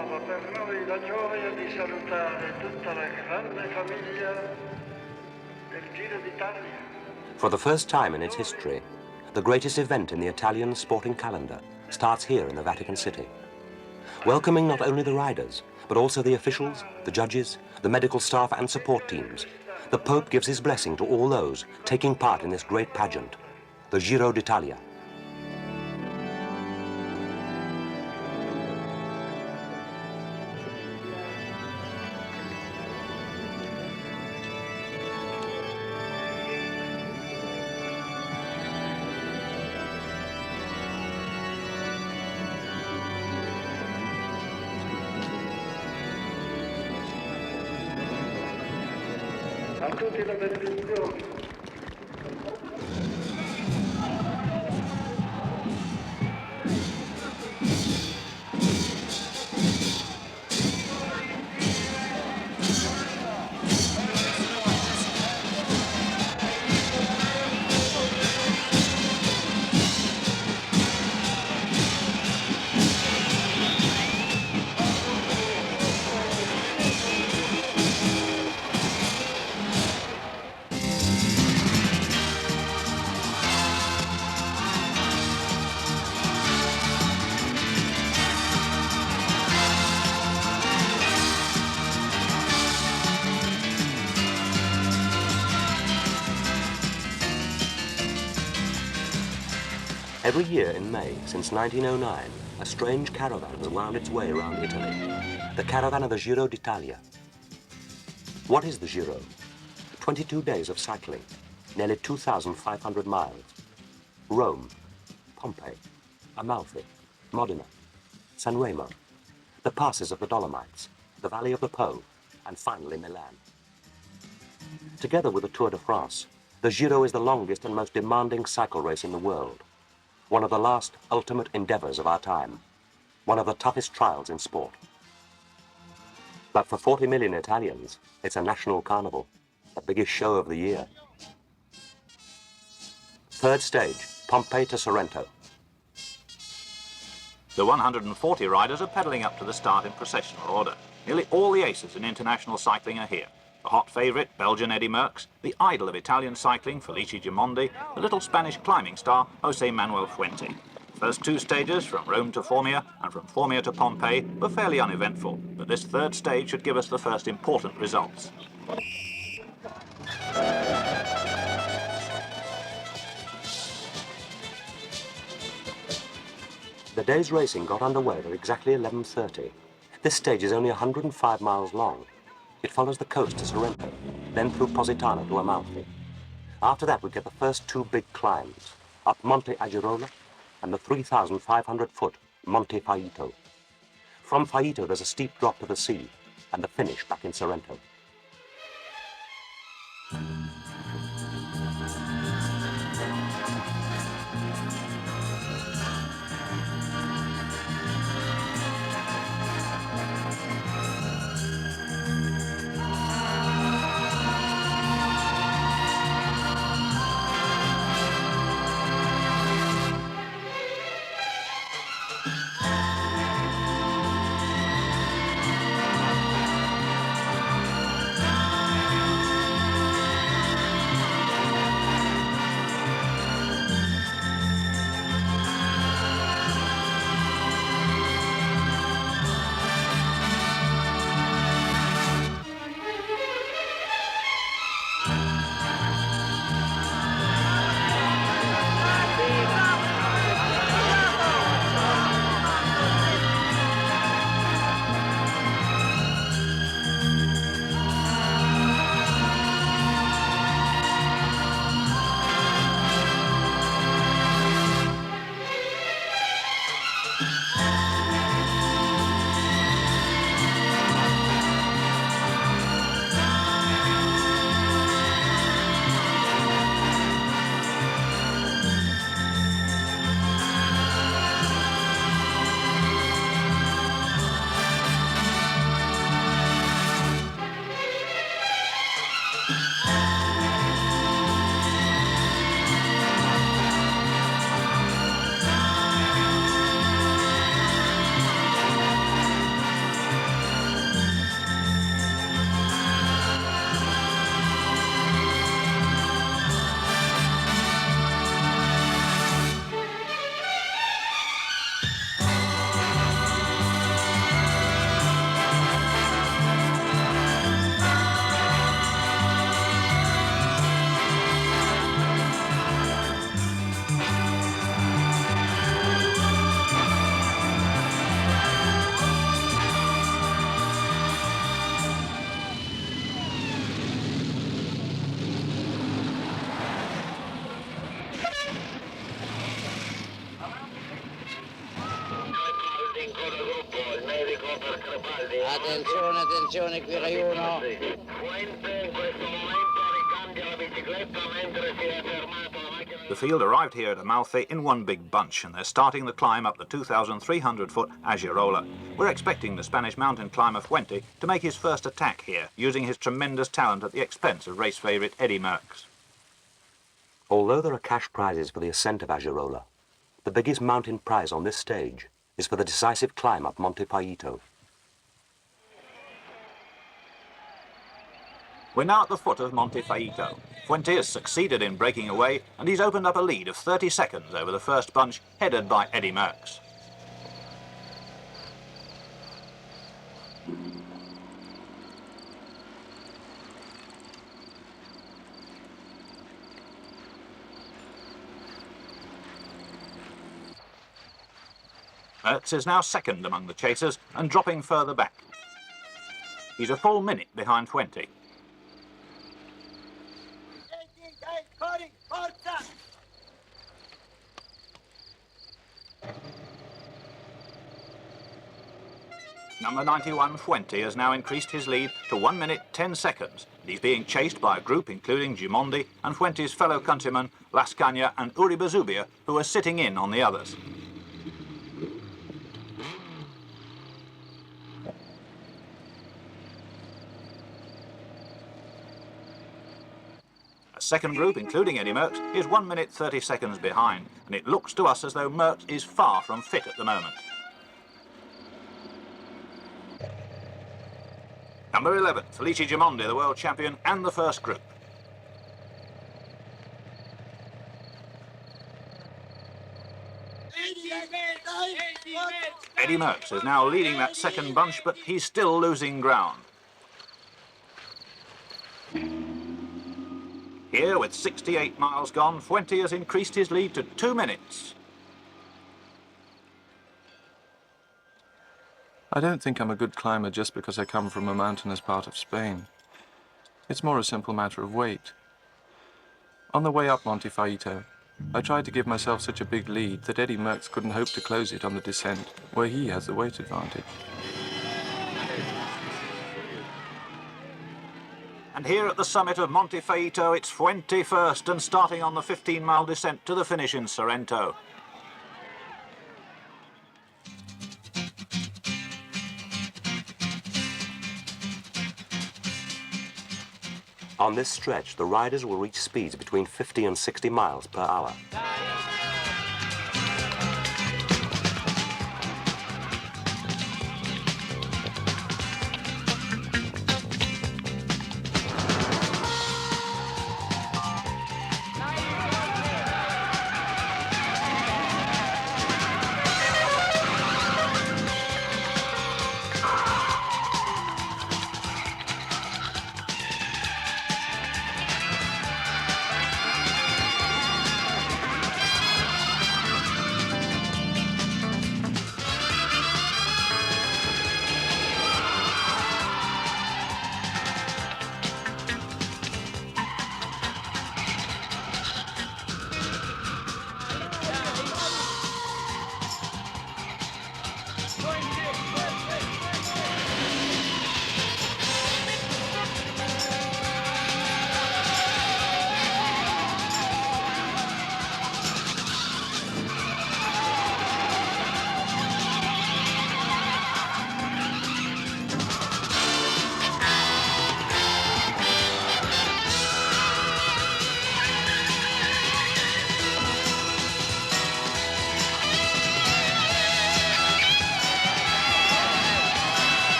trova per noi la gioia di salutare tutta la grande famiglia del Giro d'Italia. For the first time in its history, the greatest event in the Italian sporting calendar starts here in the Vatican City, welcoming not only the riders, but also the officials, the judges, the medical staff and support teams. The Pope gives his blessing to all those taking part in this great pageant, the Giro d'Italia. A tutti la benedizione. Every year in May, since 1909, a strange caravan has wound its way around Italy, the caravan of the Giro d'Italia. What is the Giro? 22 days of cycling, nearly 2,500 miles. Rome, Pompeii, Amalfi, Modena, San Remo, the passes of the Dolomites, the Valley of the Po, and finally Milan. Together with the Tour de France, the Giro is the longest and most demanding cycle race in the world. One of the last ultimate endeavors of our time, one of the toughest trials in sport. But for 40 million Italians, it's a national carnival, the biggest show of the year. Third stage, Pompeii to Sorrento. The 140 riders are pedalling up to the start in processional order. Nearly all the aces in international cycling are here. The hot favourite, Belgian Eddy Merckx, the idol of Italian cycling, Felice Gimondi, the little Spanish climbing star, José Manuel Fuente. The first two stages, from Rome to Formia and from Formia to Pompeii, were fairly uneventful, but this third stage should give us the first important results. The day's racing got underway at exactly 11:30. This stage is only 105 miles long. It follows the coast to Sorrento, then through Positano to Amalfi. After that, we get the first two big climbs, up Monte Agirola and the 3,500-foot Monte Faito. From Faito, there's a steep drop to the sea, and the finish back in Sorrento. Attenzione, attenzione, qui Rai 1. The field arrived here at Amalfi in one big bunch, and they're starting the climb up the 2,300-foot Agirola. We're expecting the Spanish mountain climber Fuente to make his first attack here, using his tremendous talent at the expense of race favourite Eddy Merckx. Although there are cash prizes for the ascent of Agirola, the biggest mountain prize on this stage is for the decisive climb up Monte Faito. We're now at the foot of Monte Faito. Fuente has succeeded in breaking away, and he's opened up a lead of 30 seconds over the first bunch, headed by Eddy Merckx. Merckx is now second among the chasers and dropping further back. He's a full minute behind Fuente. Number 91, Fuente, has now increased his lead to 1 minute 10 seconds. He's being chased by a group including Gimondi and Fuente's fellow countrymen Lascagna and Uribe Zubia, who are sitting in on the others. A second group, including Eddy Merckx, is 1 minute 30 seconds behind, and it looks to us as though Merckx is far from fit at the moment. Number 11, Felice Gimondi, the world champion, and the first group. Eddy Merckx is now leading that second bunch, but he's still losing ground. Here, with 68 miles gone, Fuente has increased his lead to 2 minutes. I don't think I'm a good climber just because I come from a mountainous part of Spain. It's more a simple matter of weight. On the way up Monte Faito, I tried to give myself such a big lead that Eddy Merckx couldn't hope to close it on the descent, where he has the weight advantage. And here at the summit of Monte Faito, it's Fuente first and starting on the 15-mile descent to the finish in Sorrento. On this stretch, the riders will reach speeds between 50 and 60 miles per hour.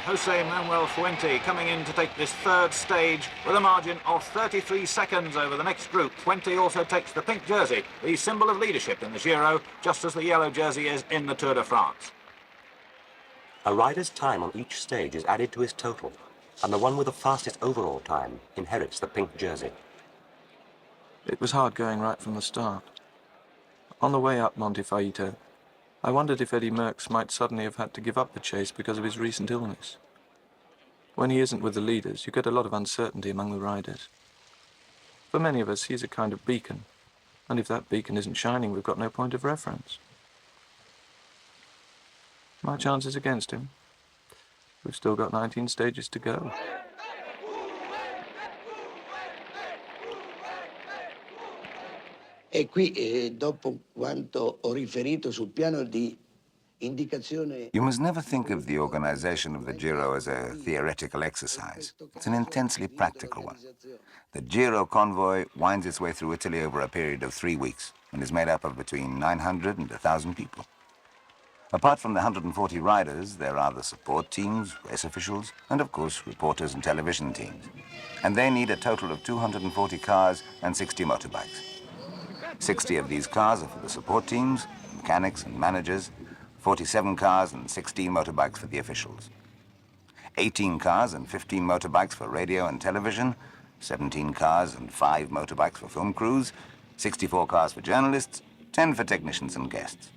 Jose Manuel Fuente coming in to take this third stage with a margin of 33 seconds over the next group. Fuente also takes the pink jersey, the symbol of leadership in the Giro, just as the yellow jersey is in the Tour de France. A rider's time on each stage is added to his total, and the one with the fastest overall time inherits the pink jersey. It was hard going right from the start. On the way up Monte Faito, I wondered if Eddie Merckx might suddenly have had to give up the chase because of his recent illness. When he isn't with the leaders, you get a lot of uncertainty among the riders. For many of us, he's a kind of beacon, and if that beacon isn't shining, we've got no point of reference. My chances against him. We've still got 19 stages to go. E qui, dopo quanto ho riferito sul piano di indicazione... You must never think of the organization of the Giro as a theoretical exercise. It's an intensely practical one. The Giro convoy winds its way through Italy over a period of 3 weeks and is made up of between 900 and 1,000 people. Apart from the 140 riders, there are the support teams, race officials, and of course, reporters and television teams. And they need a total of 240 cars and 60 motorbikes. 60 of these cars are for the support teams, mechanics and managers, 47 cars and 16 motorbikes for the officials. 18 cars and 15 motorbikes for radio and television, 17 cars and 5 motorbikes for film crews, 64 cars for journalists, 10 for technicians and guests.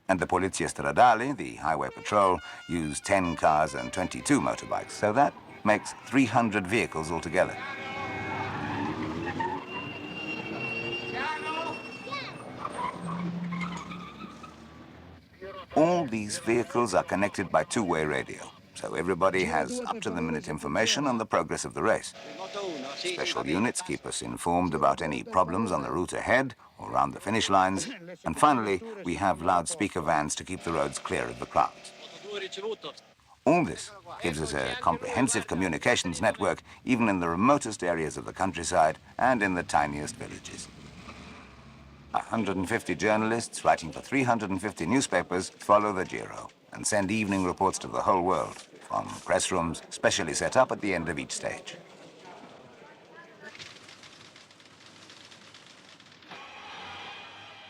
And the Polizia Stradale, the highway patrol, use 10 cars and 22 motorbikes, so that makes 300 vehicles altogether. All these vehicles are connected by two-way radio, so everybody has up-to-the-minute information on the progress of the race. Special units keep us informed about any problems on the route ahead or around the finish lines. And finally, we have loudspeaker vans to keep the roads clear of the crowds. All this gives us a comprehensive communications network, even in the remotest areas of the countryside and in the tiniest villages. 150 journalists writing for 350 newspapers follow the Giro and send evening reports to the whole world from press rooms specially set up at the end of each stage.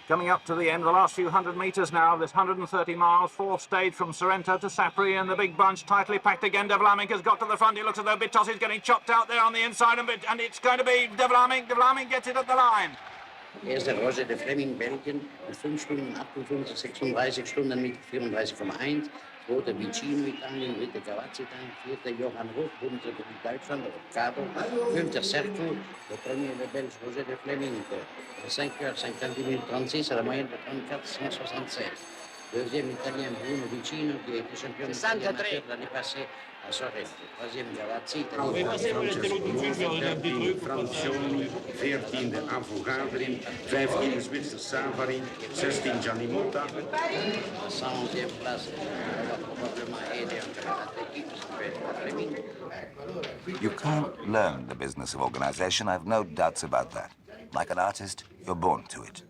Coming up to the end, the last few hundred metres now of this 130 miles, fourth stage from Sorrento to Sapri, and the big bunch tightly packed again. De Vlaeminck has got to the front. It looks as though Bitos is getting chopped out there on the inside, and it's going to be De Vlaeminck. De Vlaeminck gets it at the line. Eerst der Roger de Fleming, Belgien, mit 5 Stunden 58, 36 Stunden mit 34,1. Zweiter Vicino, Italien, dritter Cavazzi, Italien, vierter Johann Roth, fünfter Deutschland, Riccardo, fünfter Serco, le premier le Belge Roger de Fleming, 5h50 36 à la moyenne de 34,176. Deuxième Italien Bruno Vicino, qui a été champion amateur l'année passée à Sorrento. Troisième Cavazzi, Italien. Francioni, 14e Avogadrin, 15e Zwitser Savarin, 16 Gianni Motta. 111e place, on va probablement aider un camarade d'équipe qui s'appelle Fleming. You can't learn the business of organization, I've no doubts about that. Like an artist, you're born to it.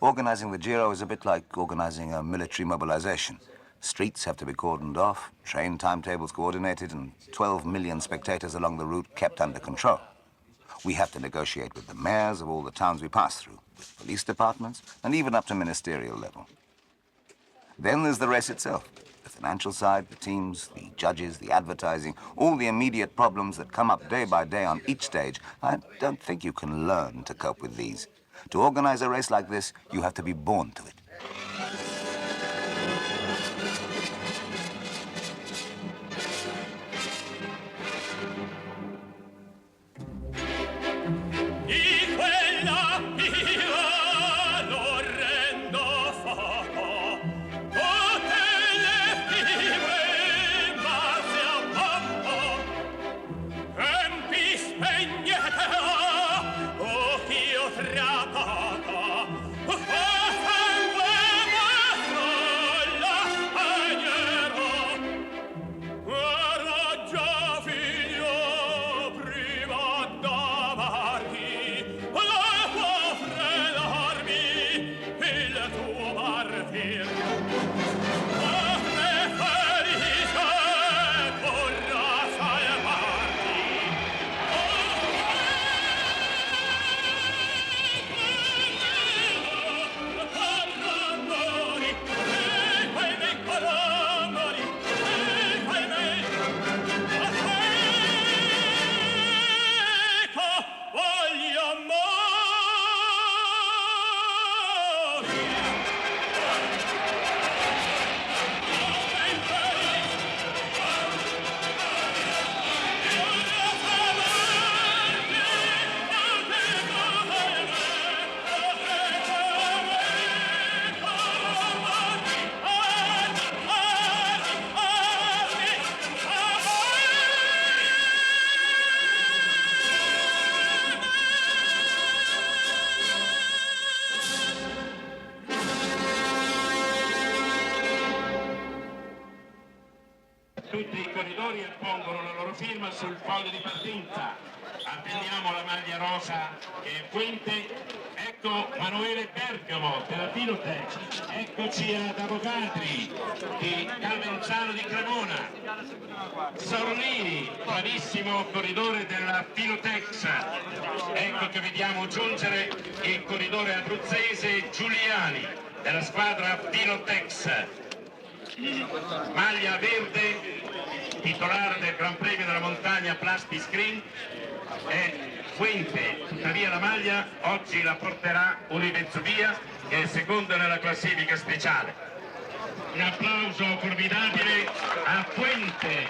Organizing the Giro is a bit like organizing a military mobilization. Streets have to be cordoned off, train timetables coordinated, and 12 million spectators along the route kept under control. We have to negotiate with the mayors of all the towns we pass through, with police departments, and even up to ministerial level. Then there's the race itself. The financial side, the teams, the judges, the advertising, all the immediate problems that come up day by day on each stage. I don't think you can learn to cope with these. To organize a race like this, you have to be born to it. tutti i corridori appongono la loro firma sul foglio di partenza. Attendiamo la maglia rosa che è Fuente. Ecco Manuele Bergamo della Pilotec. Eccoci ad Avogadri di Calvenzano di Cremona. Sorlini, bravissimo corridore della Pilotex. Ecco che vediamo giungere il corridore abruzzese Giuliani della squadra Pilotex. Maglia verde, titolare del Gran Premio della Montagna Plastic Screen, è Fuente. Tuttavia la maglia oggi la porterà Univenzovia, che è secondo nella classifica speciale. Un applauso formidabile a Fuente.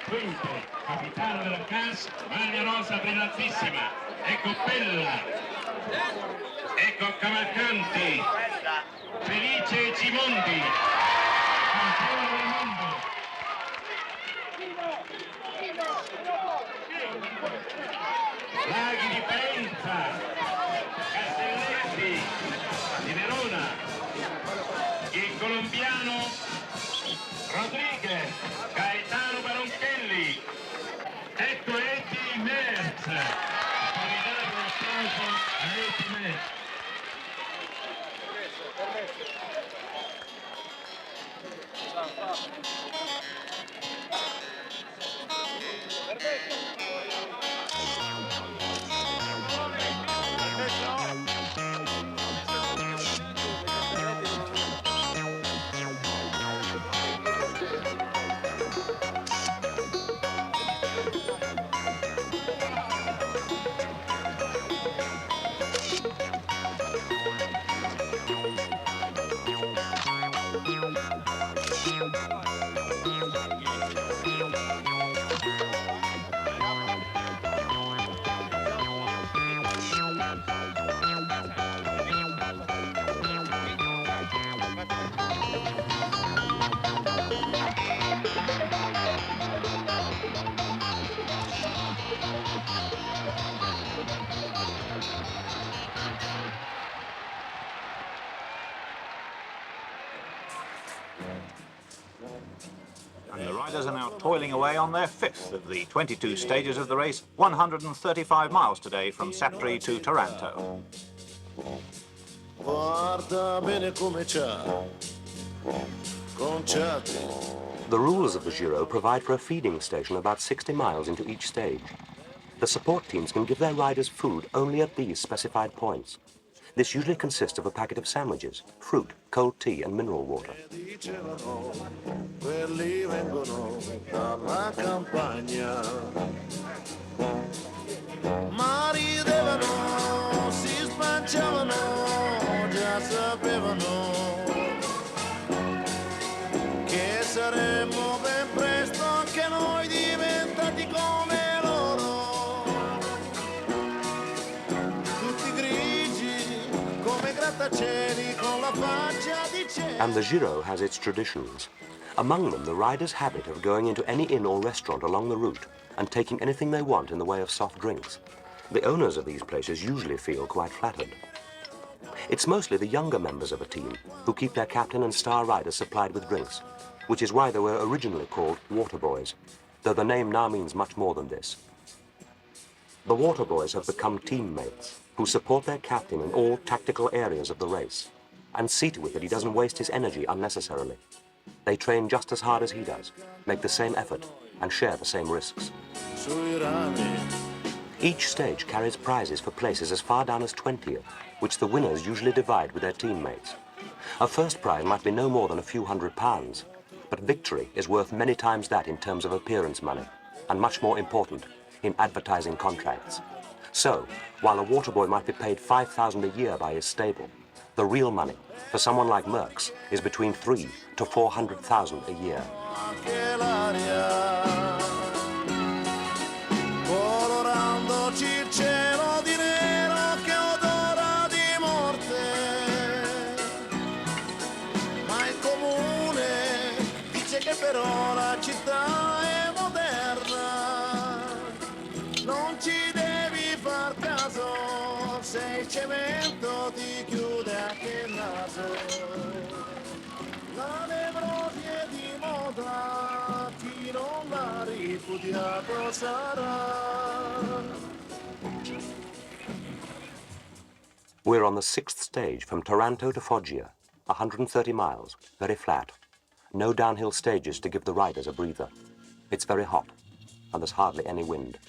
Fuente, capitano della CAS, maglia rosa brillantissima. Ecco Pella, ecco Cavalcanti, Felice Gimondi, campione del mondo. Laghi di Faenza, Castelletti di Verona, il colombiano Rodriguez, Gaetano Baronchelli, ecco Eddie Merckx. Formidabile applauso a Eddie Merckx. And the riders are now toiling away on their fifth of the 22 stages of the race, 135 miles today from Sapri to Taranto. Guarda bene come c'ha, conciati. The rules of the Giro provide for a feeding station about 60 miles into each stage. The support teams can give their riders food only at these specified points. This usually consists of a packet of sandwiches, fruit, cold tea and mineral water. Dicevano, quelli vengono dalla campagna. Ma ridevano, si spanciavano, già sapevano che saremmo ben presto anche noi diventati come loro. Tutti grigi come grattacieli con la faccia di cielo. And the Giro has its traditions. Among them, the riders' habit of going into any inn or restaurant along the route and taking anything they want in the way of soft drinks. The owners of these places usually feel quite flattered. It's mostly the younger members of a team who keep their captain and star riders supplied with drinks, which is why they were originally called water boys, though the name now means much more than this. The water boys have become teammates who support their captain in all tactical areas of the race and see to it that he doesn't waste his energy unnecessarily. They train just as hard as he does, make the same effort, and share the same risks. Sui rami. Each stage carries prizes for places as far down as 20th, which the winners usually divide with their teammates. A first prize might be no more than a few £100, but victory is worth many times that in terms of appearance money, and much more important, in advertising contracts. So, while a water boy might be paid £5,000 a year by his stable, the real money for someone like Merckx is between £300,000 to £400,000 a year. Anche l'aria, colorandoci il cielo di nero che odora di morte. Ma il comune dice che però la città è moderna. Non ci devi far caso, se il cemento ti chiude anche il naso. La nevrosi è di moda. studiato sarà. We're on the 6th stage from Taranto to Foggia, 130 miles, very flat. No downhill stages to give the riders a breather. It's very hot, and there's hardly any wind.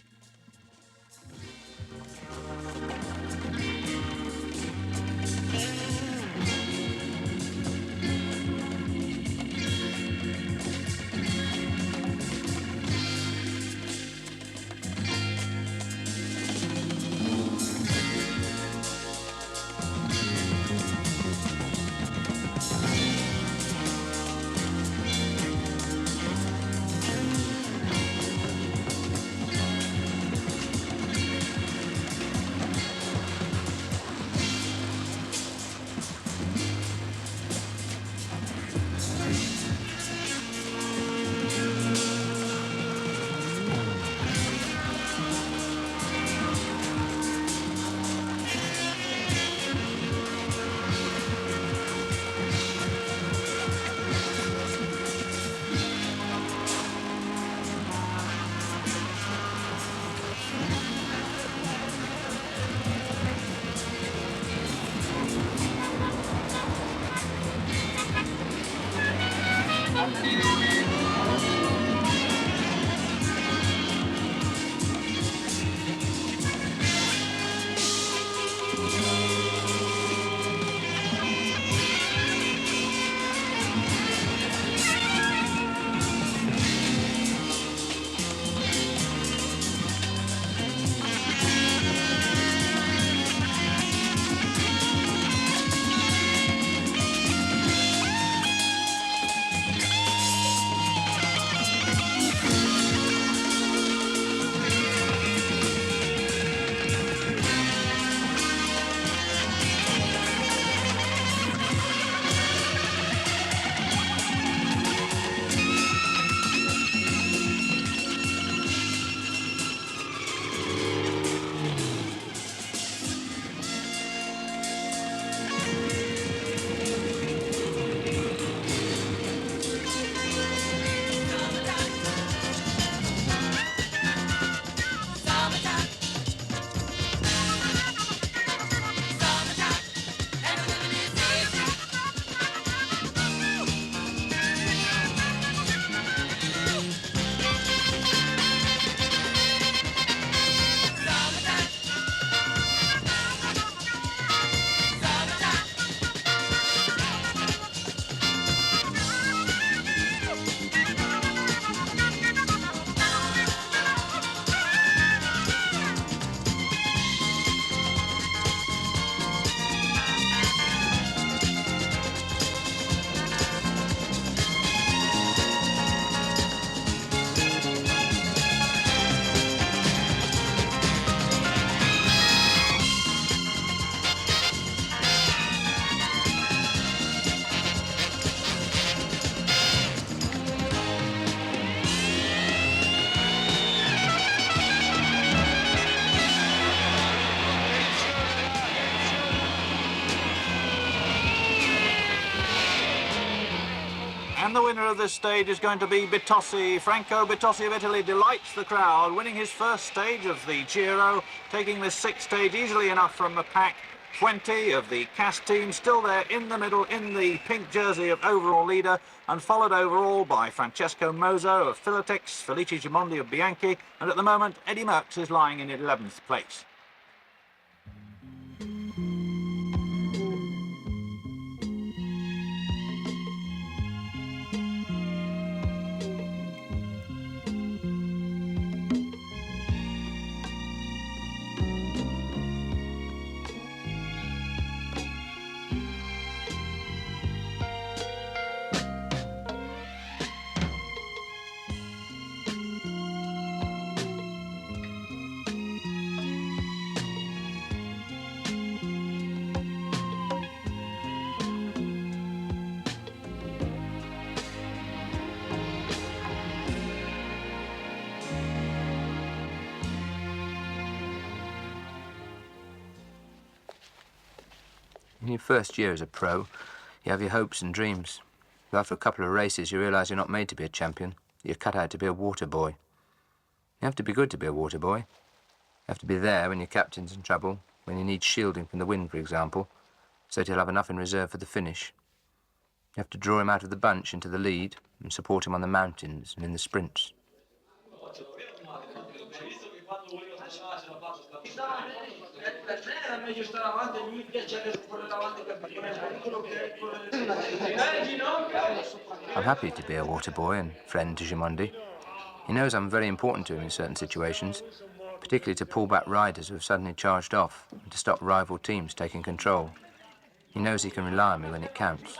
And the winner of this stage is going to be Bitossi. Franco Bitossi of Italy delights the crowd, winning his first stage of the Giro, taking this 6th stage easily enough from the pack. 20 of the CAS team still there in the middle in the pink jersey of overall leader, and followed overall by Francesco Mozo of Filotex, Felice Gimondi of Bianchi, and at the moment Eddie Merckx is lying in 11th place. In your first year as a pro, you have your hopes and dreams. But after a couple of races, you realise you're not made to be a champion. You're cut out to be a water boy. You have to be good to be a water boy. You have to be there when your captain's in trouble, when you need shielding from the wind, for example, so that you'll have enough in reserve for the finish. You have to draw him out of the bunch into the lead and support him on the mountains and in the sprints. I'm happy to be a water boy and friend to Gimondi. He knows I'm very important to him in certain situations, particularly to pull back riders who have suddenly charged off and to stop rival teams taking control. He knows he can rely on me when it counts.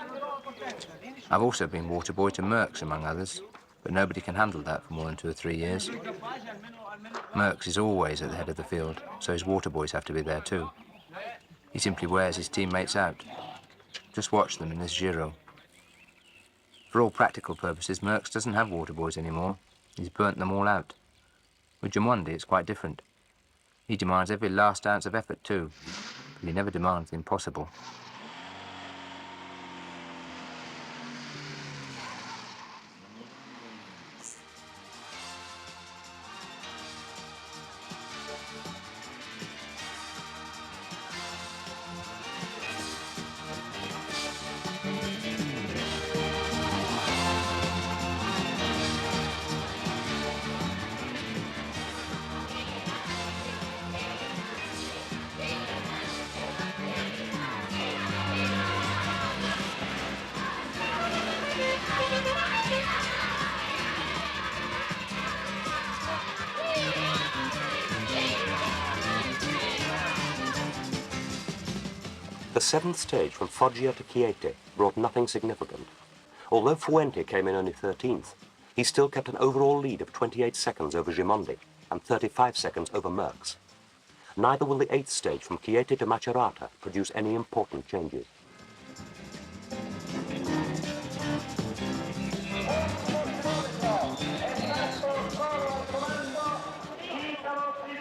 I've also been water boy to Merckx, among others, but nobody can handle that for more than 2 or 3 years. Merckx is always at the head of the field, so his water boys have to be there too. He simply wears his teammates out. Just watch them in this Giro. For all practical purposes, Merckx doesn't have water boys anymore. He's burnt them all out. With Gimondi, it's quite different. He demands every last ounce of effort too, but he never demands the impossible. The 7th stage from Foggia to Chieti brought nothing significant. Although Fuente came in only 13th, he still kept an overall lead of 28 seconds over Gimondi and 35 seconds over Merckx. Neither will the 8th stage from Chieti to Macerata produce any important changes.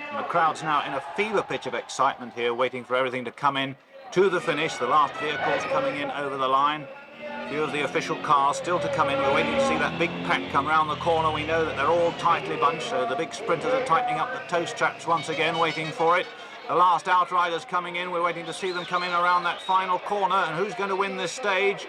And the crowd's now in a fever pitch of excitement here, waiting for everything to come in to the finish. The last vehicles coming in over the line. A few of the official cars still to come in. We're waiting to see that big pack come round the corner. We know that they're all tightly bunched, so the big sprinters are tightening up the toe straps once again, waiting for it. The last outriders coming in. We're waiting to see them come in around that final corner. And who's going to win this stage?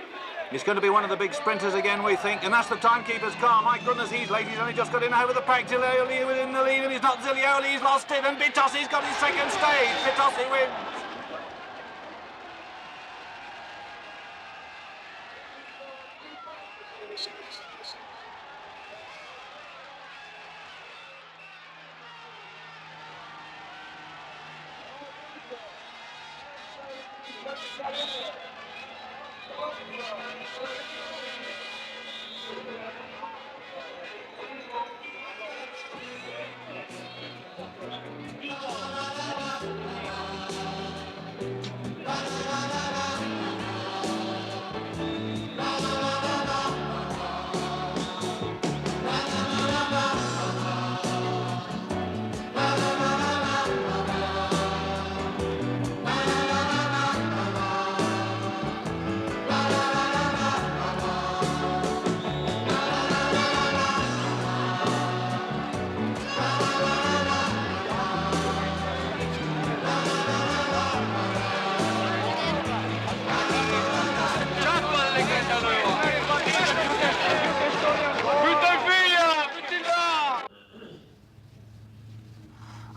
It's going to be one of the big sprinters again, we think, and that's the timekeeper's car. My goodness, he's late. He's only just got in over the pack. Zilioli within the lead, and he's not Zilioli. He's lost it, and Bitossi's got his second stage. Bitossi wins.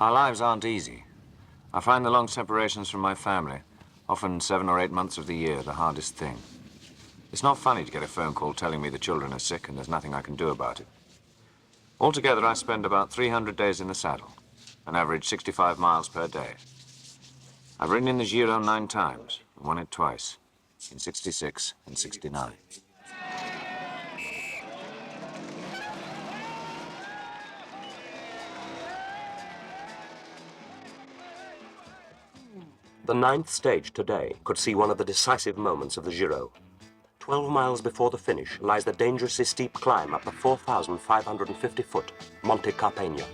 Our lives aren't easy. I find the long separations from my family, often 7 or 8 months of the year, the hardest thing. It's not funny to get a phone call telling me the children are sick and there's nothing I can do about it. Altogether, I spend about 300 days in the saddle, an average 65 miles per day. I've ridden in the Giro 9 times, and won it twice, in 66 and 69. The 9th stage today could see one of the decisive moments of the Giro. 12 miles before the finish lies the dangerously steep climb up the 4,550-foot Monte Carpegno.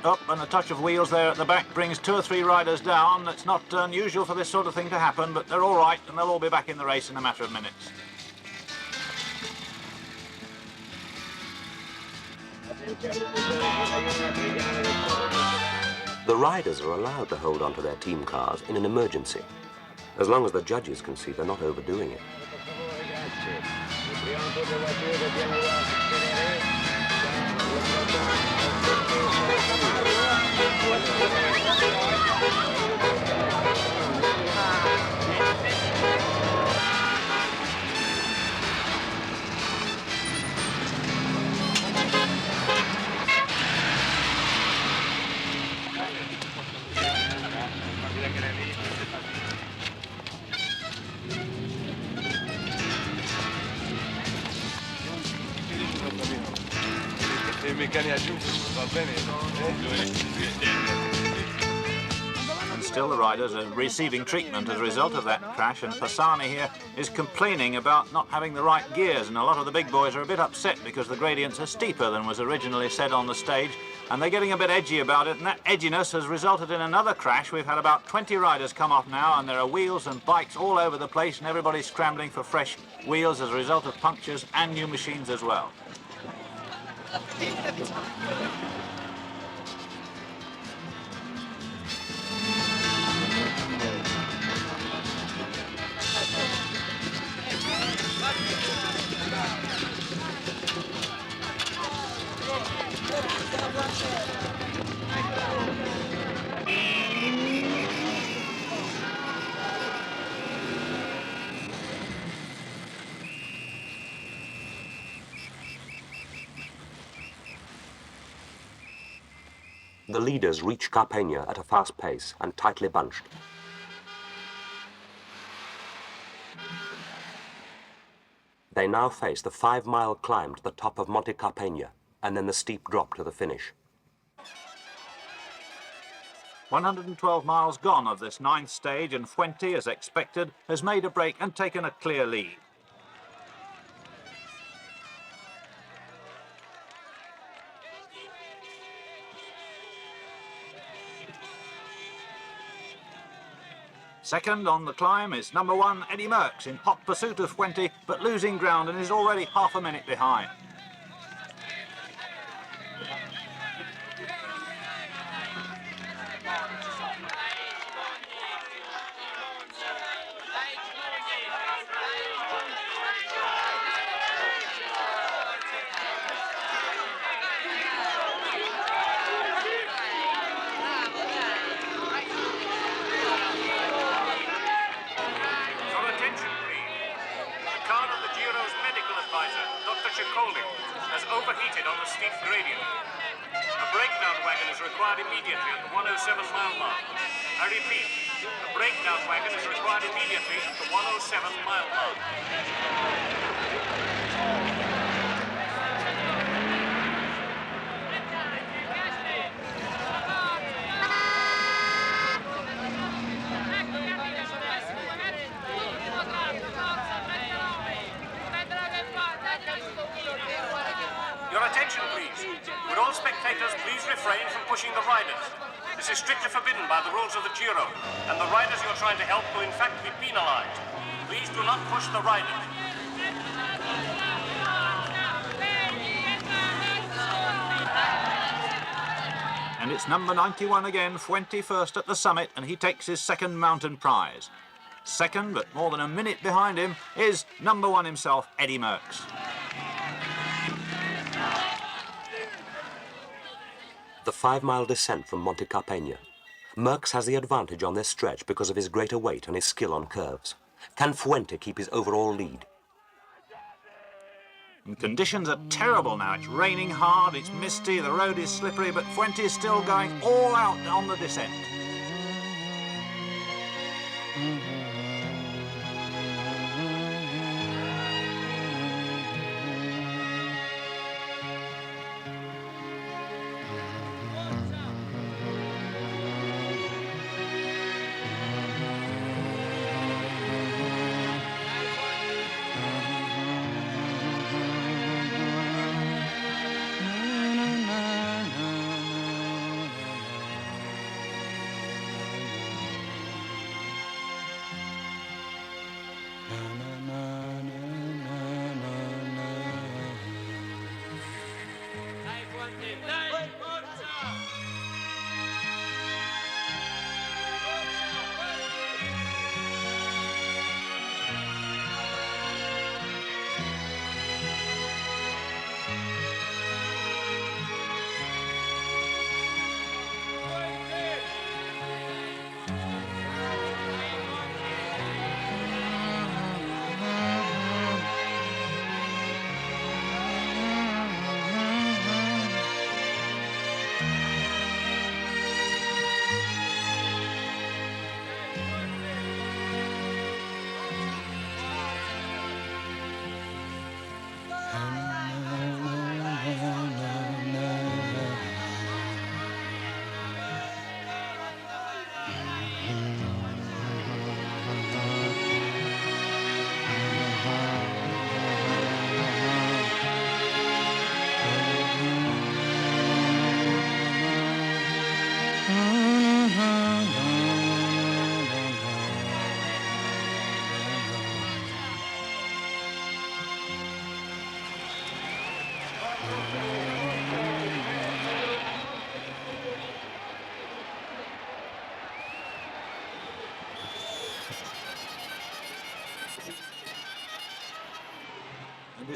Up and a touch of wheels there at the back brings 2 or 3 riders down. It's not unusual for this sort of thing to happen, but they're all right and they'll all be back in the race in a matter of minutes. The riders are allowed to hold on to their team cars in an emergency, as long as the judges can see they're not overdoing it. And still the riders are receiving treatment as a result of that crash, and Pisani here is complaining about not having the right gears, and a lot of the big boys are a bit upset because the gradients are steeper than was originally said on the stage, and they're getting a bit edgy about it, and that edginess has resulted in another crash. We've had about 20 riders come off now, and there are wheels and bikes all over the place, and everybody's scrambling for fresh wheels as a result of punctures and new machines as well. The leaders reach Carpegna at a fast pace and tightly bunched. They now face the 5-mile climb to the top of Monte Carpegna and then the steep drop to the finish. 112 miles gone of this 9th stage, and Fuente, as expected, has made a break and taken a clear lead. Second on the climb is number 1, Eddie Merckx, in hot pursuit of Fuente, but losing ground and is already half a minute behind. has overheated on the steep gradient. A breakdown wagon is required immediately at the 107-mile mark. I repeat, a breakdown wagon is required immediately at the 107-mile mark. Your attention, please. Would all spectators please refrain from pushing the riders? This is strictly forbidden by the rules of the Giro, and the riders you're trying to help will in fact be penalized. Please do not push the riders. And it's number 91 again, Fuente first at the summit, and he takes his second mountain prize. Second, but more than a minute behind him, is number 1 himself, Eddie Merckx. The 5-mile descent from Monte Carpegna. Merckx has the advantage on this stretch because of his greater weight and his skill on curves. Can Fuente keep his overall lead? And conditions are terrible now. It's raining hard, it's misty, the road is slippery, but Fuente is still going all out on the descent.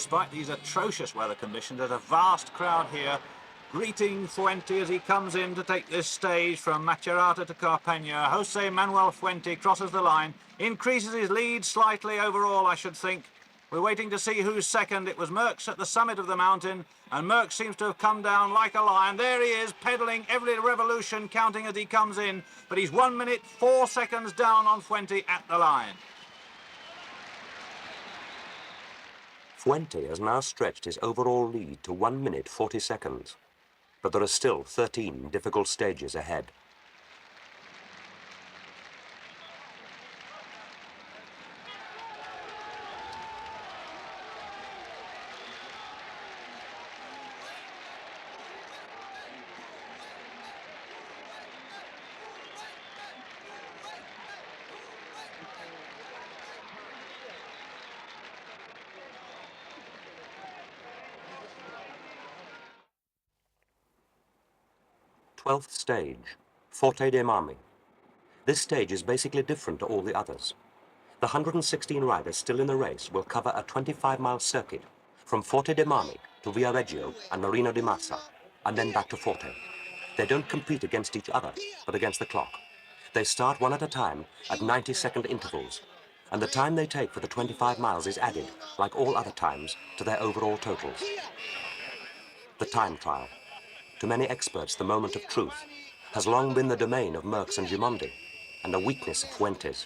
despite these atrocious weather conditions, there's a vast crowd here greeting Fuente as he comes in to take this stage from Macerata to Carpegna. Jose Manuel Fuente crosses the line, increases his lead slightly overall, I should think. We're waiting to see who's second. It was Merckx at the summit of the mountain, and Merckx seems to have come down like a lion. There he is, pedalling every revolution, counting as he comes in, but he's 1 minute 4 seconds down on Fuente at the line. Fuente has now stretched his overall lead to 1 minute 40 seconds, but there are still 13 difficult stages ahead. Twelfth stage, Forte dei Marmi. This stage is basically different to all the others. The 116 riders still in the race will cover a 25-mile circuit from Forte dei Marmi to Viareggio and Marina di Massa, and then back to Forte. They don't compete against each other, but against the clock. They start one at a time at 90-second intervals, and the time they take for the 25 miles is added, like all other times, to their overall totals. The time trial. To many experts, the moment of truth has long been the domain of Merckx and Gimondi, and a weakness of Fuente's.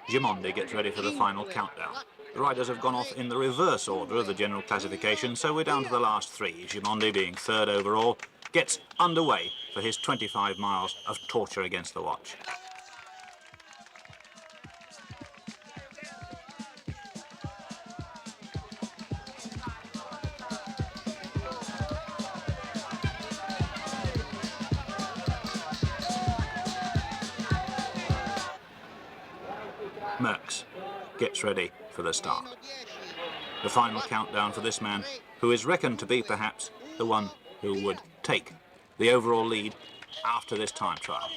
Gimondi gets ready for the final countdown. The riders have gone off in the reverse order of the general classification, so we're down to the last three. Gimondi, being third overall, gets underway for his 25 miles of torture against the watch. Merckx gets ready for the start. The final countdown for this man, who is reckoned to be perhaps the one who would take the overall lead after this time trial.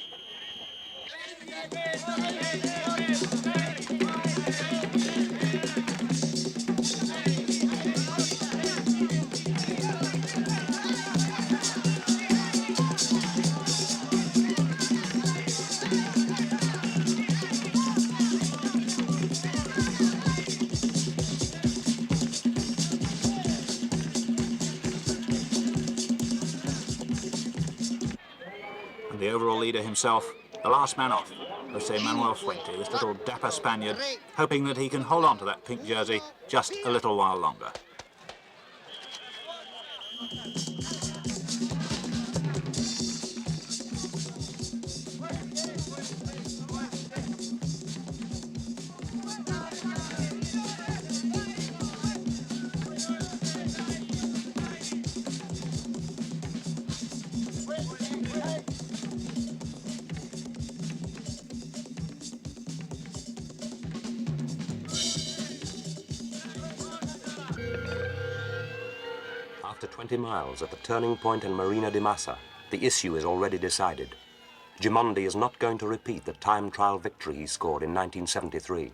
The overall leader himself, the last man off, Jose Manuel Fuente, this little dapper Spaniard, hoping that he can hold on to that pink jersey just a little while longer. After 20 miles at the turning point in Marina di Massa, the issue is already decided. Gimondi is not going to repeat the time trial victory he scored in 1973.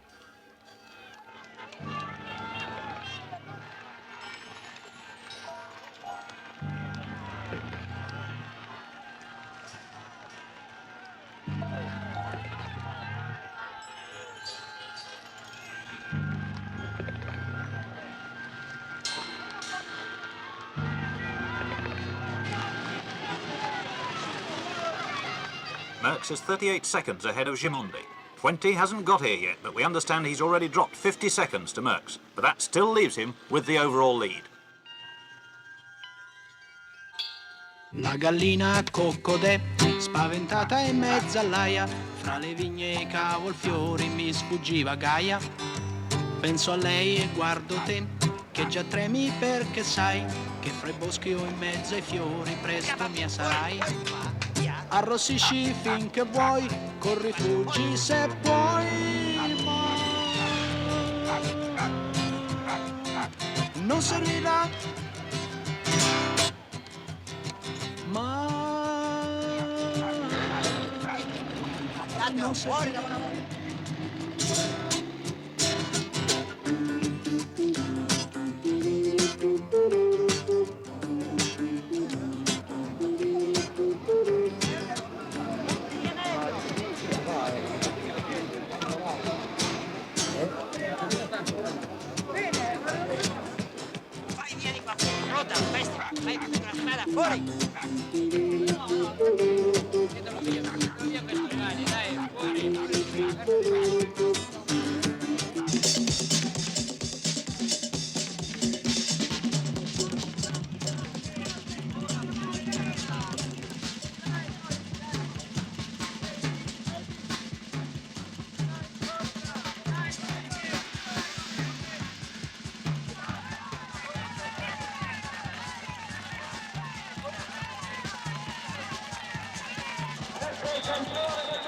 Merckx is 38 seconds ahead of Gimondi. Fuente hasn't got here yet, but we understand he's already dropped 50 seconds to Merckx. But that still leaves him with the overall lead. La gallina coccodè, spaventata in mezzo all'aia, fra le vigne e i cavolfiori mi sfuggiva Gaia. Penso a lei e guardo te, che già tremi perché sai che fra i boschi o in mezzo ai fiori presto mia sarai. Arrossisci finché vuoi, corri fuggi se puoi, ma non servirà, ma non servirà.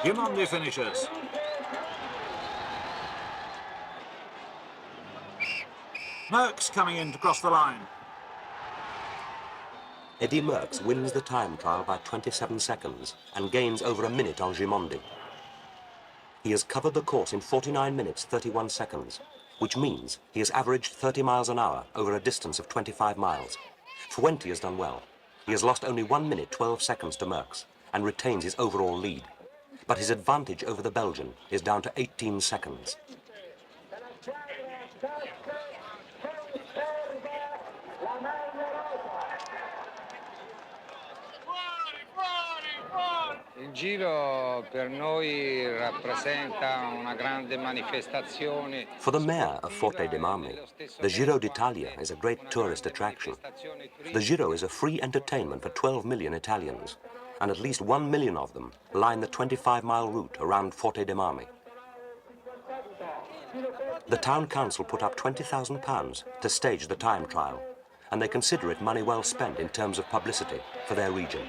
Gimondi finishes. Merckx coming in to cross the line. Eddy Merckx wins the time trial by 27 seconds and gains over a minute on Gimondi. He has covered the course in 49 minutes 31 seconds, which means he has averaged 30 miles an hour over a distance of 25 miles. Fuente has done well. He has lost only 1 minute 12 seconds to Merckx and retains his overall lead. But his advantage over the Belgian is down to 18 seconds. Il Giro per noi rappresenta una grande manifestazione. For the mayor of Forte dei Marmi, the Giro d'Italia is a great tourist attraction. The Giro is a free entertainment for 12 million Italians, and at least 1 million of them line the 25-mile route around Forte dei Marmi. The town council put up £20,000 to stage the time trial, and they consider it money well spent in terms of publicity for their region.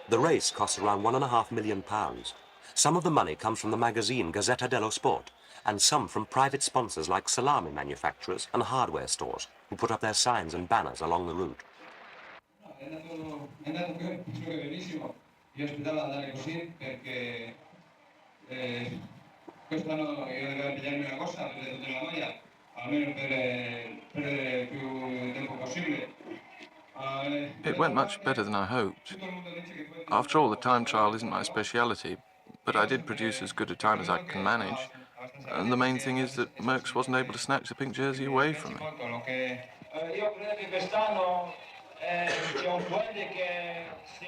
The race costs around £1.5 million. Some of the money comes from the magazine Gazzetta dello Sport, and some from private sponsors like salami manufacturers and hardware stores, who put up their signs and banners along the route. È andato più che benissimo, io aspettavo ad andare così perché quest'anno io dovevo pigliarmi una corsa per tutta la noia, almeno per perdere più tempo possibile. It went much better than I hoped. After all, the time trial isn't my speciality, but I did produce as good a time as I can manage. And the main thing is that Merckx wasn't able to snatch the pink jersey away from me.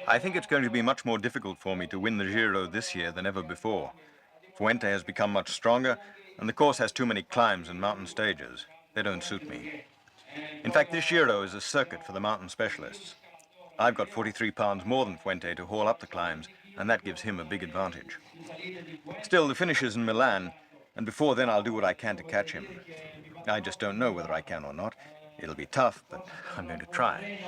I think it's going to be much more difficult for me to win the Giro this year than ever before. Fuente has become much stronger, and the course has too many climbs and mountain stages. They don't suit me. In fact, this Giro is a circuit for the mountain specialists. I've got 43 pounds more than Fuente to haul up the climbs, and that gives him a big advantage. Still, the finish is in Milan, and before then I'll do what I can to catch him. I just don't know whether I can or not. It'll be tough, but I'm going to try.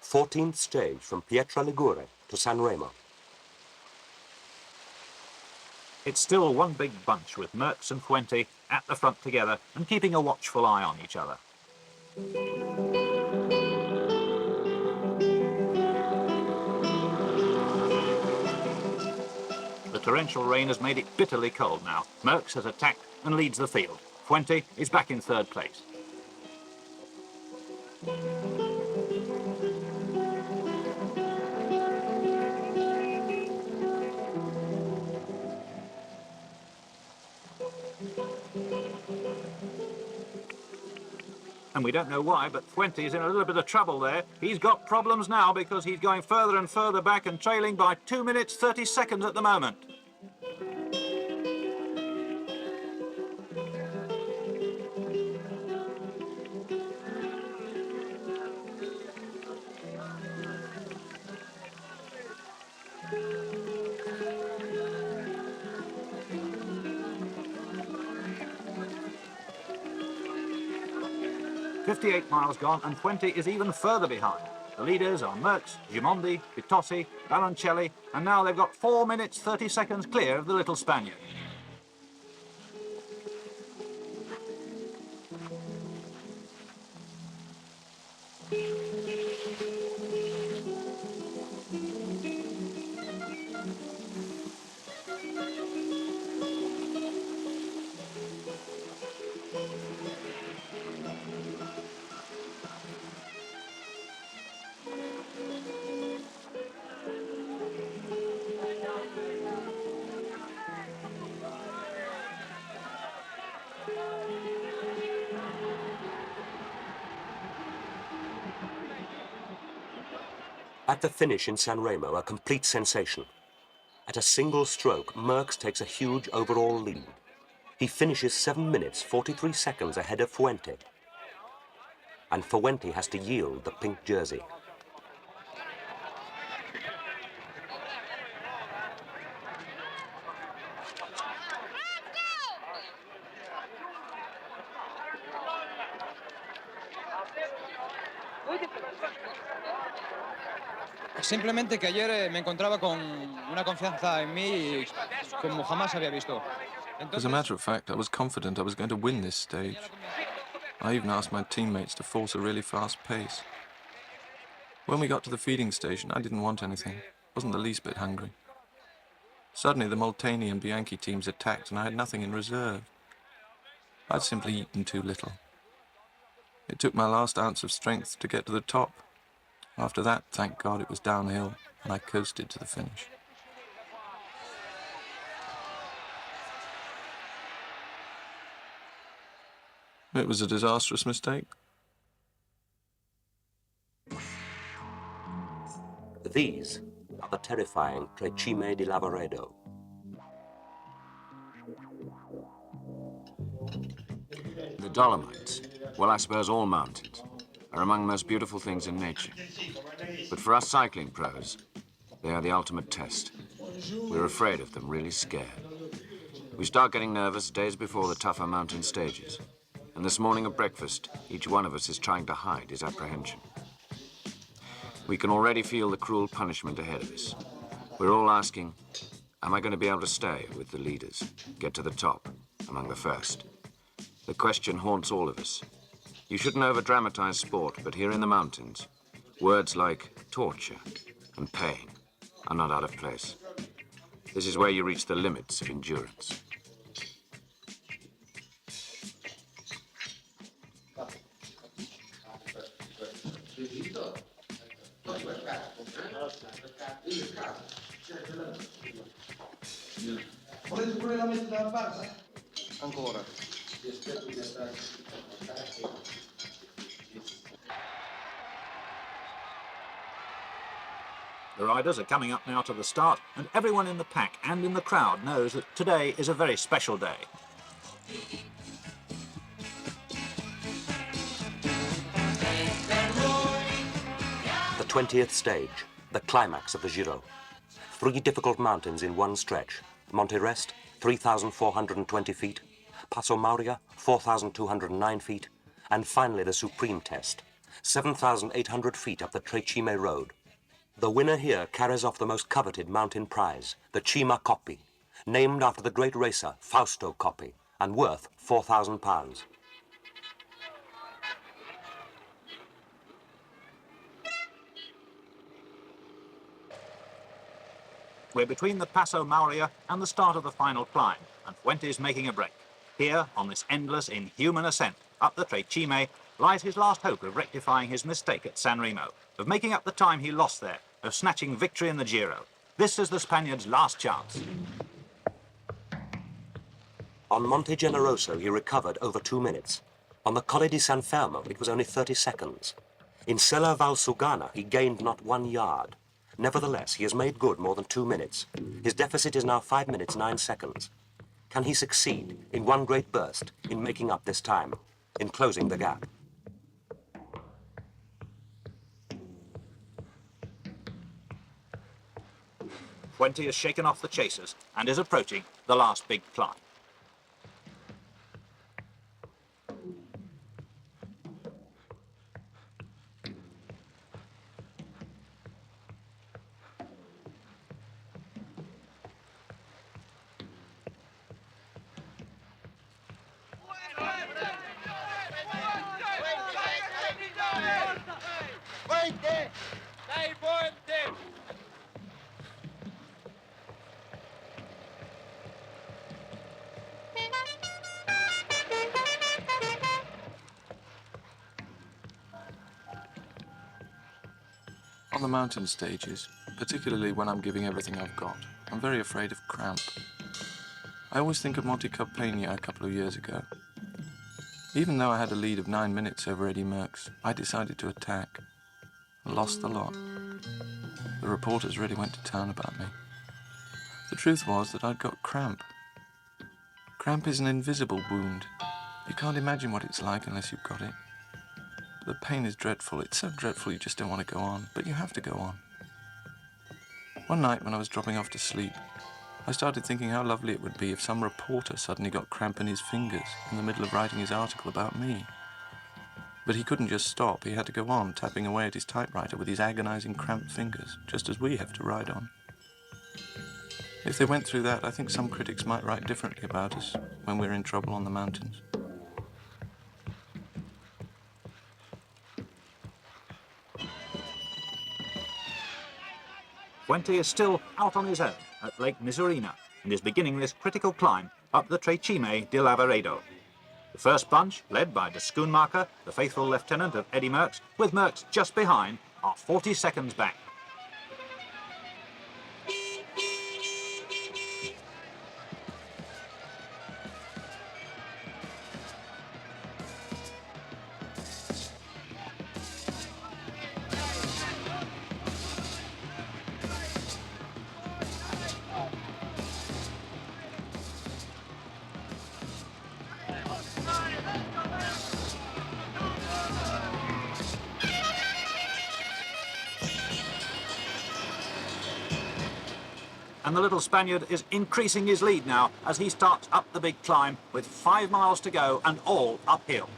Fourteenth stage from Pietra Ligure to Sanremo. It's still one big bunch with Merckx and Fuente at the front together and keeping a watchful eye on each other. The torrential rain has made it bitterly cold now. Merckx has attacked and leads the field. Fuente is back in third place. And we don't know why, but Fuente is in a little bit of trouble there. He's got problems now because he's going further and further back and trailing by 2 minutes 30 seconds at the moment. "58 miles gone, and Fuente is even further behind. The leaders are Merckx, Gimondi, Pitossi, Baroncelli, and now they've got 4 minutes 30 seconds clear of the little Spaniard. At the finish in San Remo, a complete sensation. At a single stroke, Merckx takes a huge overall lead. He finishes 7 minutes, 43 seconds ahead of Fuente. And Fuente has to yield the pink jersey. Simplemente que ayer me encontraba con una confianza en mí como jamás había visto. As a matter of fact, I was confident I was going to win this stage. I even asked my teammates to force a really fast pace. When we got to the feeding station, I didn't want anything. Wasn't the least bit hungry. Suddenly, the Molteni and Bianchi teams attacked, and I had nothing in reserve. I'd simply eaten too little. It took my last ounce of strength to get to the top. After that, thank God, it was downhill, and I coasted to the finish. It was a disastrous mistake. These are the terrifying Tre Cime di Lavaredo. The Dolomites, well, I suppose all mountains, are among the most beautiful things in nature. But for us cycling pros, they are the ultimate test. We're afraid of them, really scared. We start getting nervous days before the tougher mountain stages. And this morning at breakfast, each one of us is trying to hide his apprehension. We can already feel the cruel punishment ahead of us. We're all asking, am I going to be able to stay with the leaders, get to the top, among the first? The question haunts all of us. You shouldn't over-dramatize sport, but here in the mountains, words like torture and pain are not out of place. This is where you reach the limits of endurance. Volete pure la mettere dalla parte? Ancora. The riders are coming up now to the start, and everyone in the pack and in the crowd knows that today is a very special day. The 20th stage, the climax of the Giro. 3 difficult mountains in one stretch. Monte Rest, 3,420 feet. Passo Mauria, 4,209 feet. And finally the supreme test, 7,800 feet up the Tre Cime road. The winner here carries off the most coveted mountain prize, the Cima Coppi, named after the great racer Fausto Coppi, and worth £4,000. We're between the Passo Mauria and the start of the final climb, and Fuente's making a break. Here, on this endless, inhuman ascent up the Tre Cime, lies his last hope of rectifying his mistake at San Remo, of making up the time he lost there, of snatching victory in the Giro. This is the Spaniard's last chance. On Monte Generoso, he recovered over 2 minutes. On the Colle di San Fermo, it was only 30 seconds. In Sella Val Sugana, he gained not 1 yard. Nevertheless, he has made good more than 2 minutes. His deficit is now 5 minutes, 9 seconds. Can he succeed in one great burst in making up this time, in closing the gap? Fuente has shaken off the chasers and is approaching the last big climb. On the mountain stages, particularly when I'm giving everything I've got, I'm very afraid of cramp. I always think of Monte Carpegna a couple of years ago. Even though I had a lead of 9 minutes over Eddy Merckx, I decided to attack. I lost the lot. The reporters really went to town about me. The truth was that I'd got cramp. Cramp is an invisible wound. You can't imagine what it's like unless you've got it. The pain is dreadful. It's so dreadful you just don't want to go on, but you have to go on. One night when I was dropping off to sleep, I started thinking how lovely it would be if some reporter suddenly got cramp in his fingers in the middle of writing his article about me. But he couldn't just stop. He had to go on, tapping away at his typewriter with his agonizing cramped fingers, just as we have to write on. If they went through that, I think some critics might write differently about us when we're in trouble on the mountains. Fuente is still out on his own at Lake Misurina and is beginning this critical climb up the Trecime de Lavaredo. The first bunch, led by the Schoonmaker, the faithful lieutenant of Eddy Merckx, with Merckx just behind, are 40 seconds back. And the little Spaniard is increasing his lead now as he starts up the big climb with 5 miles to go and all uphill.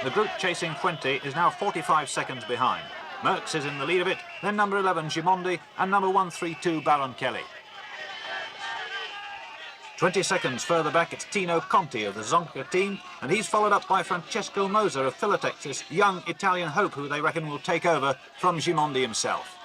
The group chasing Fuente is now 45 seconds behind. Merckx is in the lead of it, then number 11 Gimondi and number 132 Baron Kelly. 20 seconds further back, it's Tino Conti of the Zonka team, and he's followed up by Francesco Moser of Filotex, this young Italian hope who they reckon will take over from Gimondi himself.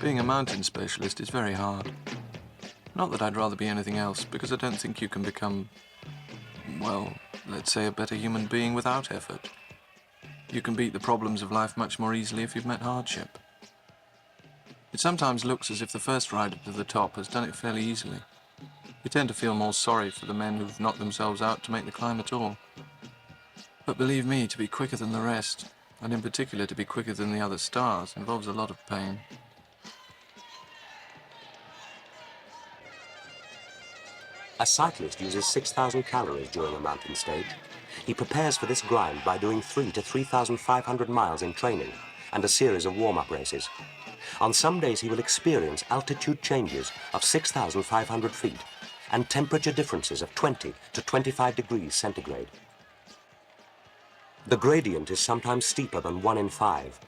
Being a mountain specialist is very hard. Not that I'd rather be anything else, because I don't think you can become, well, let's say a better human being without effort. You can beat the problems of life much more easily if you've met hardship. It sometimes looks as if the first rider to the top has done it fairly easily. You tend to feel more sorry for the men who've knocked themselves out to make the climb at all. But believe me, to be quicker than the rest, and in particular to be quicker than the other stars, involves a lot of pain. A cyclist uses 6,000 calories during a mountain stage. He prepares for this grind by doing 3,000 to 3,500 miles in training and a series of warm-up races. On some days he will experience altitude changes of 6,500 feet and temperature differences of 20 to 25 degrees centigrade. The gradient is sometimes steeper than 1 in 5.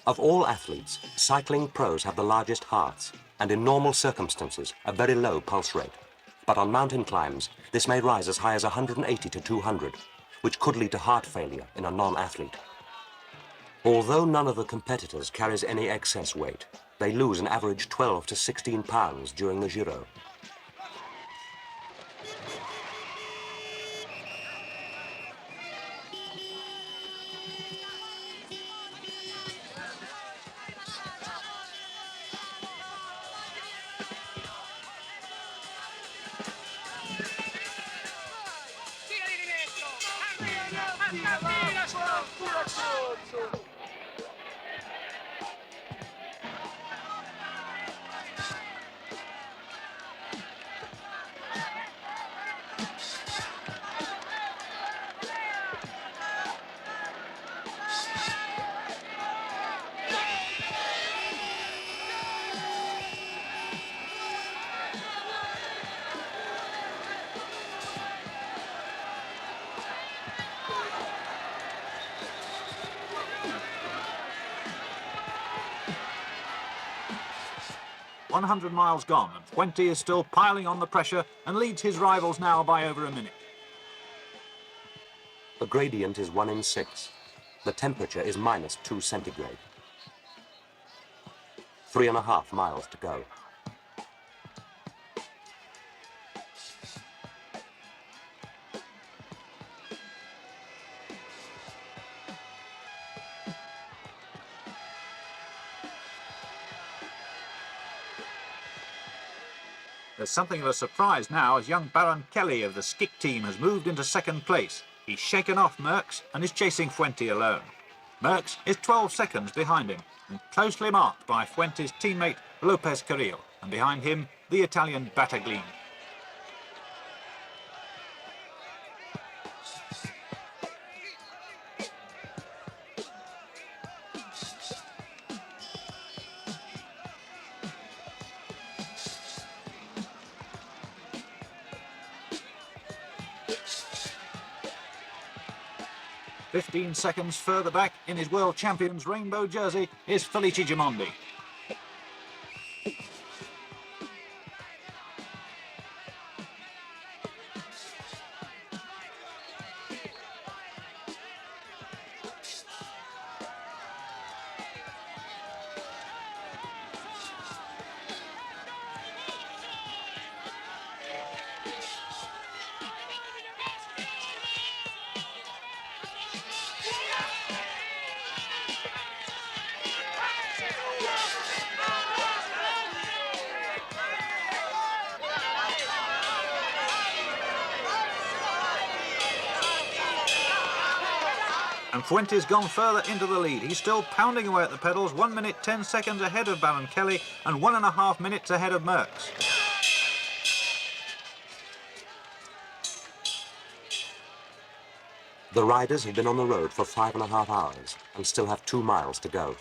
Of all athletes, cycling pros have the largest hearts and in normal circumstances a very low pulse rate. But on mountain climbs, this may rise as high as 180 to 200, which could lead to heart failure in a non-athlete. Although none of the competitors carries any excess weight, they lose an average 12 to 16 pounds during the Giro. "100 miles gone, and Fuente is still piling on the pressure and leads his rivals now by over a minute. The gradient is 1 in 6. The temperature is -2 centigrade. 3.5 miles to go. There's something of a surprise now as young Baron Kelly of the Skick team has moved into second place. He's shaken off Merckx and is chasing Fuente alone. Merckx is 12 seconds behind him and closely marked by Fuente's teammate Lopez Carrillo, and behind him the Italian Battaglini. "15 seconds further back in his world champion's rainbow jersey is Felice Gimondi. And Fuente's gone further into the lead. He's still pounding away at the pedals, 1 minute 10 seconds ahead of Baron Kelly and 1.5 minutes ahead of Merckx. The riders have been on the road for 5.5 hours and still have 2 miles to go.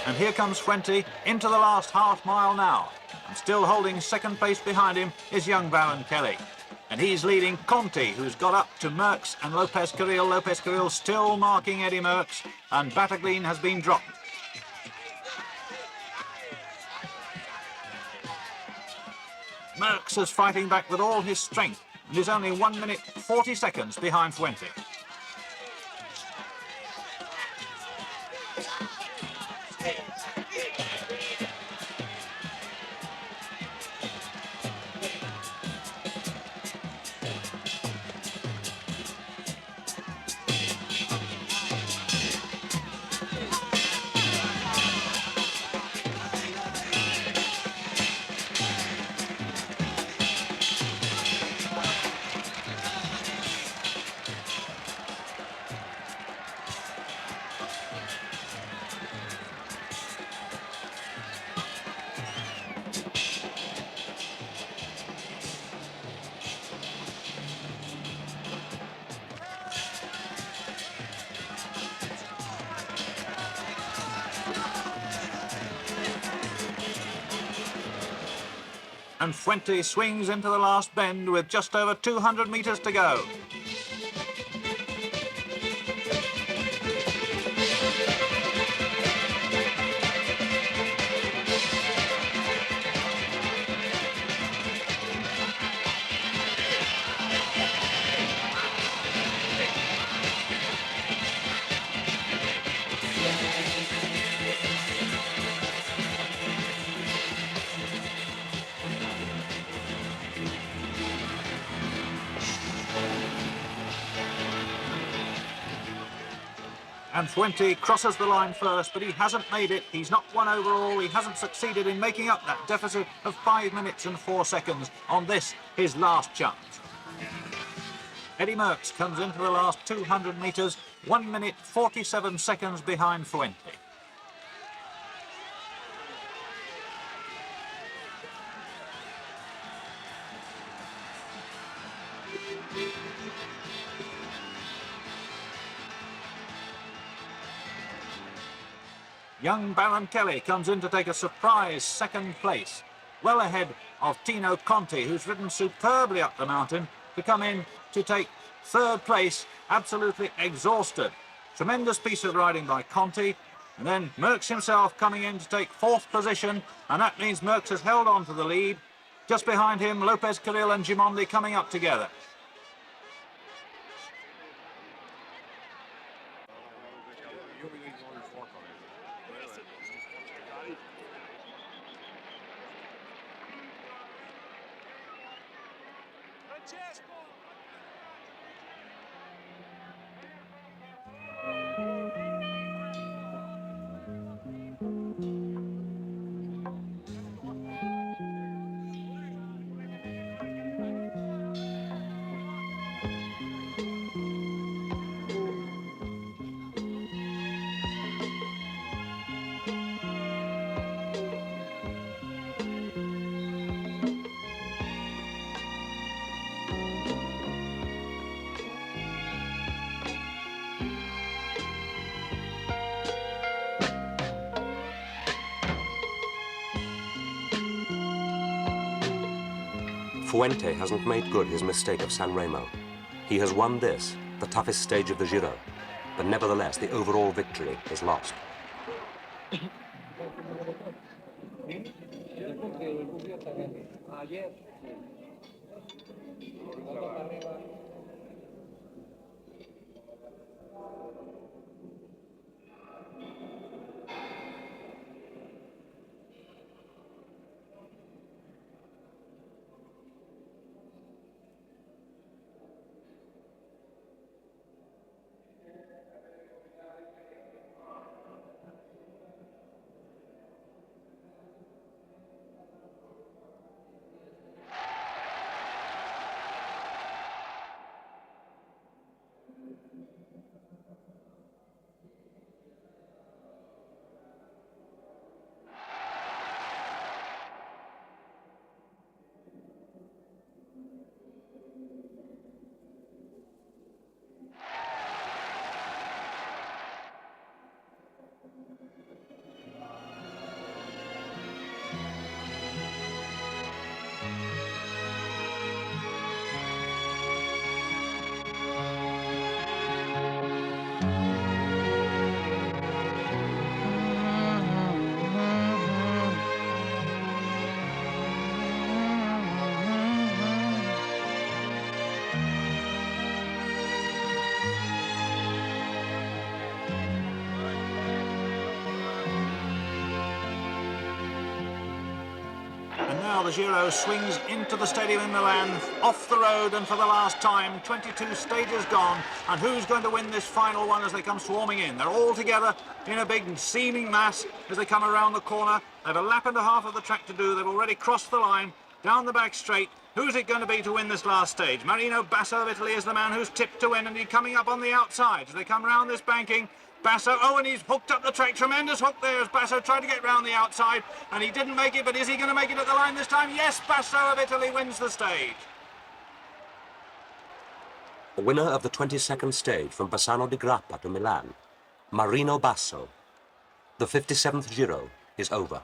And here comes Fuente into the last half mile now. And still holding second place behind him is young Baron Kelly. And he's leading Conti, who's got up to Merckx and Lopez Carril. Lopez Carril still marking Eddy Merckx, and Battagline has been dropped. Merckx is fighting back with all his strength and is only 1 minute 40 seconds behind Fuente. And Fuente swings into the last bend with just over 200 metres to go. And Fuente crosses the line first, but he hasn't made it. He's not won overall. He hasn't succeeded in making up that deficit of 5 minutes and 4 seconds on this, his last chance. Eddy Merckx comes into the last 200 metres, 1 minute 47 seconds behind Fuente. Young Baron Kelly comes in to take a surprise second place, well ahead of Tino Conti, who's ridden superbly up the mountain, to come in to take third place, absolutely exhausted. Tremendous piece of riding by Conti, and then Merckx himself coming in to take fourth position, and that means Merckx has held on to the lead. Just behind him, Lopez Carril and Gimondi coming up together. Fuente hasn't made good his mistake of San Remo. He has won this, the toughest stage of the Giro, but nevertheless the overall victory is lost. Well, the Giro swings into the stadium in Milan, off the road, and for the last time, 22 stages gone. And who's going to win this final one as they come swarming in? They're all together in a big seeming mass as they come around the corner. They've a lap and a half of the track to do. They've already crossed the line, down the back straight. Who's it going to be to win this last stage? Marino Basso of Italy is the man who's tipped to win, and he's coming up on the outside as they come round this banking. Basso, oh, and he's hooked up the track. Tremendous hook there as Basso tried to get round the outside, and he didn't make it, but is he going to make it at the line this time? Yes, Basso of Italy wins the stage. The winner of the 22nd stage from Bassano di Grappa to Milan, Marino Basso. The 57th Giro is over.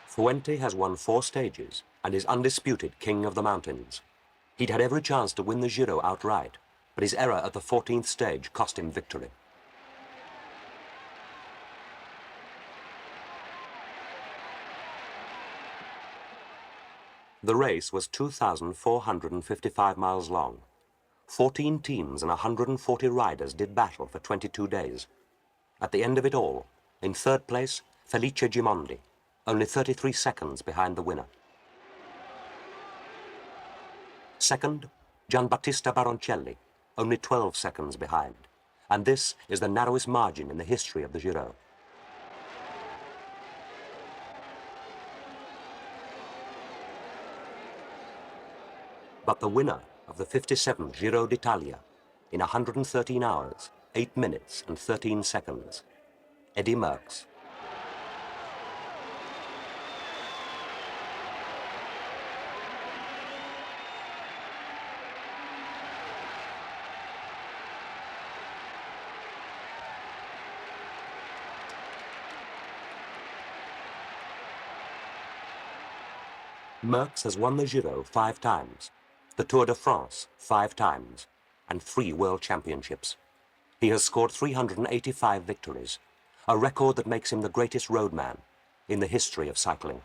Fuente has won 4 stages and is undisputed king of the mountains. He'd had every chance to win the Giro outright, but his error at the 14th stage cost him victory. The race was 2,455 miles long. 14 teams and 140 riders did battle for 22 days. At the end of it all, in 3rd place, Felice Gimondi, only 33 seconds behind the winner. 2nd, Gianbattista Baroncelli, only 12 seconds behind. And this is the narrowest margin in the history of the Giro. But the winner of the 57th Giro d'Italia in 113 hours, 8 minutes and 13 seconds, Eddy Merckx. Merckx has won the Giro 5 times, the Tour de France 5 times, and 3 World Championships. He has scored 385 victories, a record that makes him the greatest roadman in the history of cycling.